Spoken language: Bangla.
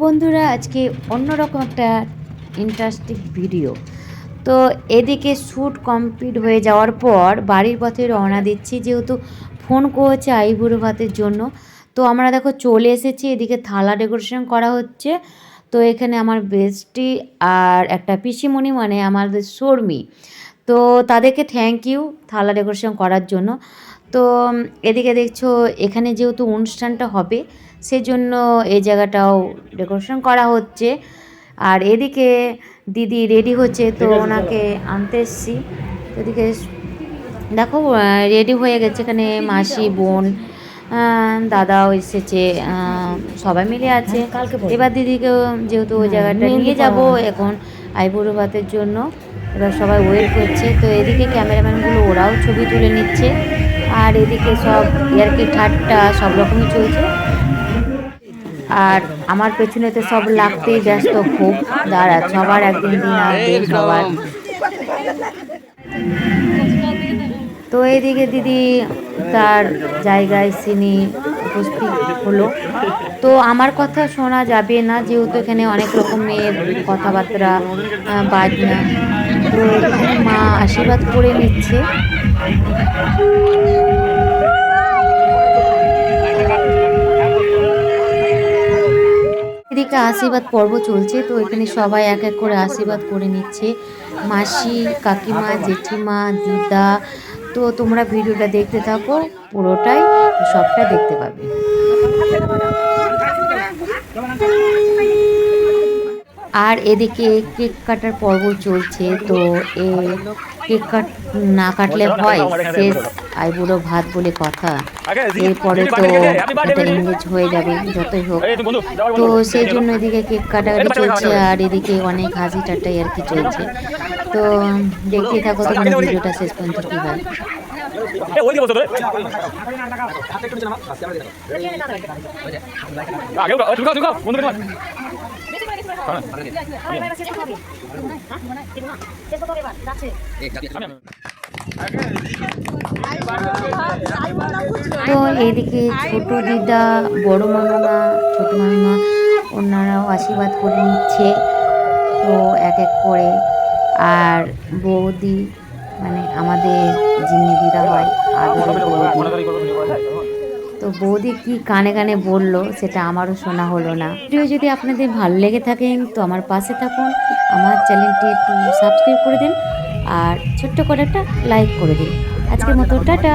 বন্ধুরা, আজকে অন্যরকম একটা ইন্টারেস্টিং ভিডিও। তো এদিকে শ্যুট কমপ্লিট হয়ে যাওয়ার পর বাড়ির পথে রওনা দিচ্ছি, যেহেতু ফোন করেছে আইবুড়ো ভাতের জন্য। তো আমরা দেখো চলে এসেছি, এদিকে থালা ডেকোরেশন করা হচ্ছে। তো এখানে আমার বেস্টি আর একটা পিসিমণি, মানে আমাদের শর্মী, তো তাদেরকে থ্যাংক ইউ থালা ডেকোরেশন করার জন্য। তো এদিকে দেখছো, এখানে যেহেতু অনুষ্ঠানটা হবে সেজন্য এই জায়গাটাও ডেকোরেশন করা হচ্ছে। আর এদিকে দিদি রেডি হচ্ছে, তো ওনাকে আনতে এসছি। এদিকে দেখো রেডি হয়ে গেছে, এখানে মাসি, বোন, দাদাও এসেছে, সবাই মিলে আছে। এবার দিদিকেও যেহেতু ওই জায়গাটা নিয়ে যাব এখন আইবুড়ো ভাতের জন্য, এবার সবাই ওয়েট করছে। তো এদিকে ক্যামেরাম্যানগুলো ওরাও ছবি তুলে নিচ্ছে, আর এদিকে সব ইয়ার্কি ঠাট্টা সব রকমই চলছে। আর আমার পেছনে তো সব লাগতেই ব্যস্ত, খুব দাঁড়া, সবার একদিন দিন আসবে সবার। তো এইদিকে দিদি তার জায়গায় সিনি উপস্থিত হলো। তো আমার কথা শোনা যাবে না, যেহেতু এখানে অনেক রকমের কথাবার্তা, বাজনা। তো এখানে মা আশীর্বাদ করে নিচ্ছে। এদিকে আশীর্বাদ পর্ব চলছে, তো এখানে সবাই এক এক করে আশীর্বাদ করে নিচ্ছে, মাসি, কাকিমা, জেঠিমা, দিদা। তো তোমরা ভিডিওটা দেখতে থাকো পুরোটাই, সবটা দেখতে পাবে। আর এদিকে কেক কাটার পর্ব চলছে। তো কেক না কাটলে হয় শেষ আইবুড়ো ভাত বলে কথা, এরপরে তো এটা এঙ্গেজ হয়ে যাবে যতই হোক। তো সেই জন্য এদিকে কেক কাটাকাটি চলছে, আর এদিকে অনেক হাসি ঠাট্টাই আর কি চলছে। তো দেখতেই থাকো তোমরা ভিডিওটা শেষ পর্যন্ত কি হয়। তো এইদিকে ছোট দিদা, বড় মামা, ছোট মামিমা, ওনারাও আশীর্বাদ করে নিচ্ছে, তো এক এক করে। আর বৌদি, মানে আমাদের যিনি দিদা হয় আদরের বৌদি, তো বৌদি কি কানে কানে বললো সেটা আমারও শোনা হলো না। ভিডিও যদি আপনাদের ভালো লেগে থাকেন তো আমার পাশে থাকুন, আমার চ্যানেলটি একটু সাবস্ক্রাইব করে দিন, আর ছোট্ট করে একটা লাইক করে দিন। আজকের মতো টাটা।